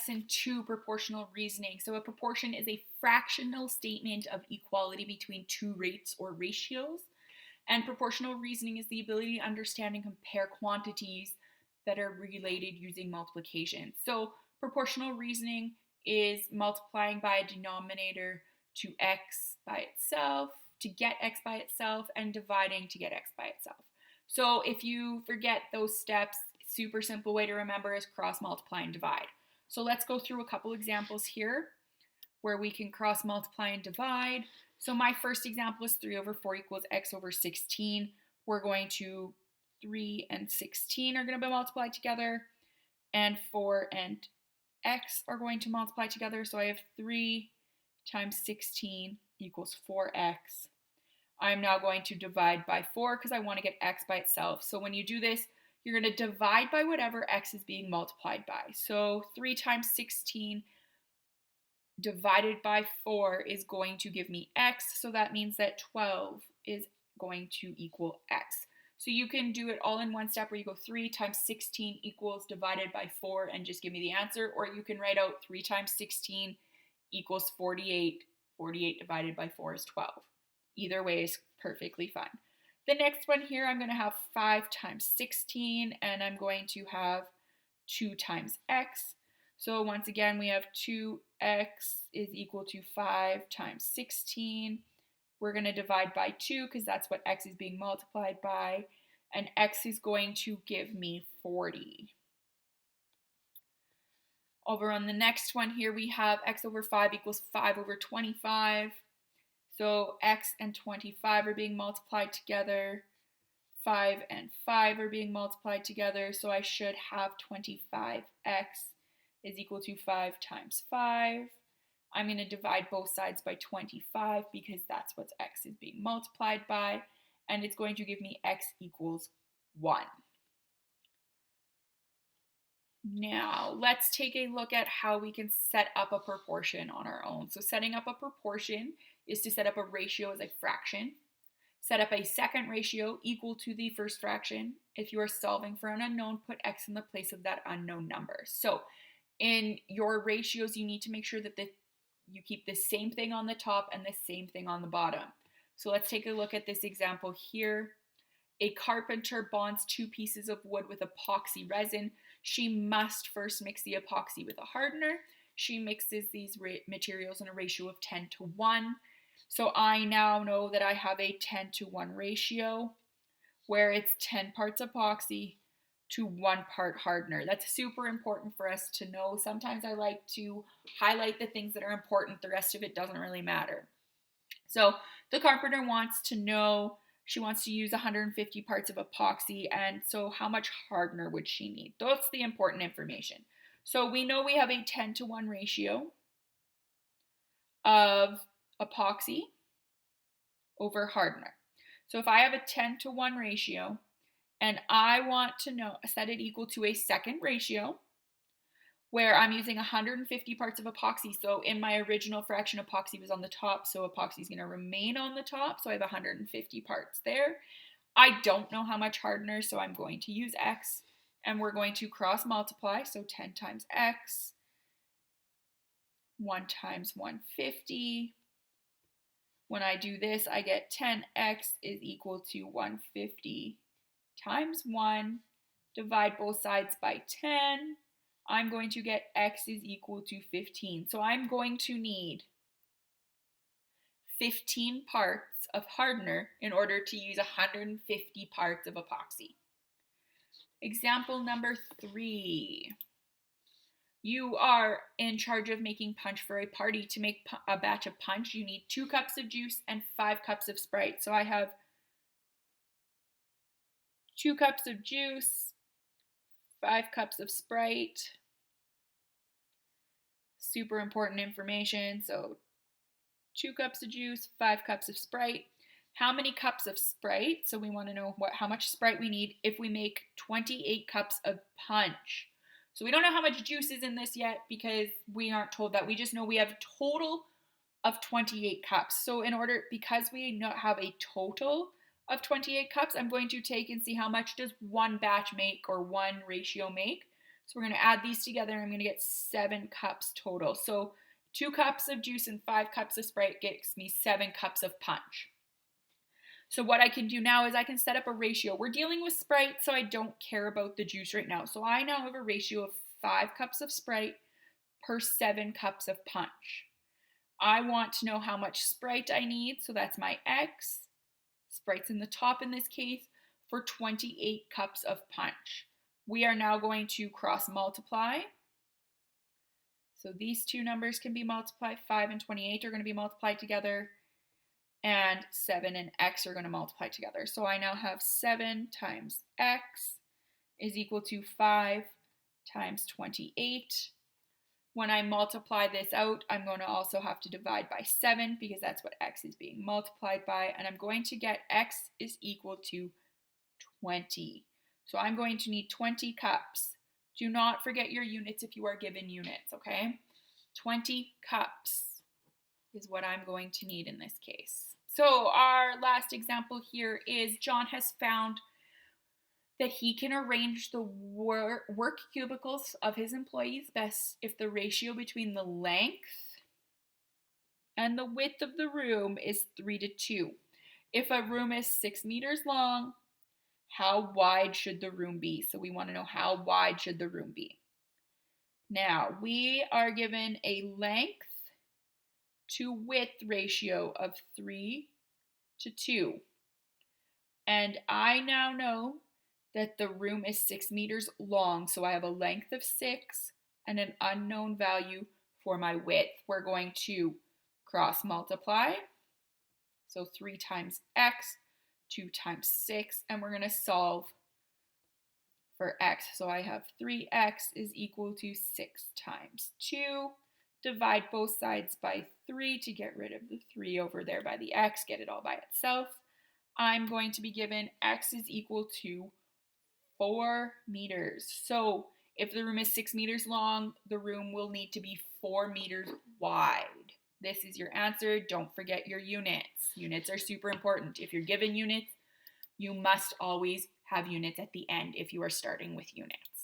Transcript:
lesson 2, proportional reasoning. So a proportion is a fractional statement of equality between two rates or ratios. And proportional reasoning is the ability to understand and compare quantities that are related using multiplication. So proportional reasoning is multiplying by a denominator to x by itself, to get x by itself, and dividing to get x by itself. So if you forget those steps, super simple way to remember is cross multiply and divide. So let's go through a couple examples here where we can cross multiply and divide. So my first example is 3 over 4 equals x over 16. We're going to 3 and 16 are going to be multiplied together, and 4 and x are going to multiply together. So I have 3 times 16 equals 4x. I'm now going to divide by 4 because I want to get x by itself. So when you do this, you're going to divide by whatever x is being multiplied by. So 3 times 16 divided by 4 is going to give me x. So that means that 12 is going to equal x. So you can do it all in one step where you go 3 times 16 equals divided by 4 and just give me the answer. Or you can write out 3 times 16 equals 48. 48 divided by 4 is 12. Either way is perfectly fine. The next one here, I'm going to have 5 times 16, and I'm going to have 2 times x. So once again, we have 2x is equal to 5 times 16. We're going to divide by 2 because that's what x is being multiplied by, and x is going to give me 40. Over on the next one here, we have x over 5 equals 5 over 25. So x and 25 are being multiplied together. 5 and 5 are being multiplied together. So I should have 25x is equal to 5 times 5. I'm going to divide both sides by 25 because that's what x is being multiplied by. And it's going to give me x equals 1. Now, let's take a look at how we can set up a proportion on our own. So setting up a proportion is to set up a ratio as a fraction. Set up a second ratio equal to the first fraction. If you are solving for an unknown, put x in the place of that unknown number. So in your ratios, you need to make sure that you keep the same thing on the top and the same thing on the bottom. So let's take a look at this example here. A carpenter bonds 2 pieces of wood with epoxy resin. She must first mix the epoxy with a hardener. She mixes these materials in a ratio of 10 to 1. So I now know that I have a 10 to 1 ratio where it's 10 parts epoxy to 1 part hardener. That's super important for us to know. Sometimes I like to highlight the things that are important. The rest of it doesn't really matter. So the carpenter wants to know, she wants to use 150 parts of epoxy, and so how much hardener would she need? That's the important information. So we know we have a 10 to 1 ratio of epoxy over hardener. So if I have a 10 to 1 ratio and I want to know, set it equal to a second ratio where I'm using 150 parts of epoxy. So in my original fraction, epoxy was on the top, so epoxy is going to remain on the top. So I have 150 parts there. I don't know how much hardener, so I'm going to use x, and we're going to cross multiply. So 10 times x, 1 times 150. When I do this, I get 10x is equal to 150 times 1. Divide both sides by 10. I'm going to get x is equal to 15. So I'm going to need 15 parts of hardener in order to use 150 parts of epoxy. Example number 3. You are in charge of making punch for a party. To make a batch of punch, you need 2 cups of juice and 5 cups of Sprite. So I have 2 cups of juice, 5 cups of Sprite. Super important information. So 2 cups of juice, 5 cups of Sprite. How many cups of Sprite? So we want to know how much Sprite we need if we make 28 cups of punch. So we don't know how much juice is in this yet because we aren't told that. We just know we have a total of 28 cups. So because we have a total of 28 cups, I'm going to take and see how much does one batch make or one ratio make. So we're going to add these together and I'm going to get 7 cups total. So 2 cups of juice and 5 cups of Sprite gets me 7 cups of punch. So what I can do now is I can set up a ratio. We're dealing with Sprite, so I don't care about the juice right now. So I now have a ratio of 5 cups of Sprite per 7 cups of punch. I want to know how much Sprite I need, so that's my X. Sprite's in the top in this case, for 28 cups of punch. We are now going to cross multiply. So these two numbers can be multiplied. 5 and 28 are going to be multiplied together. And 7 and X are going to multiply together. So I now have 7 times X is equal to 5 times 28. When I multiply this out, I'm going to also have to divide by 7 because that's what X is being multiplied by. And I'm going to get X is equal to 20. So I'm going to need 20 cups. Do not forget your units if you are given units, okay? 20 cups is what I'm going to need in this case. So our last example here is John has found that he can arrange the work cubicles of his employees best if the ratio between the length and the width of the room is 3:2. If a room is 6 meters long, how wide should the room be? So we want to know how wide should the room be. Now, we are given a length to width ratio of 3:2. And I now know that the room is 6 meters long, so I have a length of 6 and an unknown value for my width. We're going to cross multiply. So 3 times X, 2 times 6, and we're going to solve for X. So I have 3X is equal to 6 times 2. Divide both sides by 3 to get rid of the 3 over there by the X, get it all by itself. I'm going to be given X is equal to 4 meters. So if the room is 6 meters long, the room will need to be 4 meters wide. This is your answer. Don't forget your units. Units are super important. If you're given units, you must always have units at the end if you are starting with units.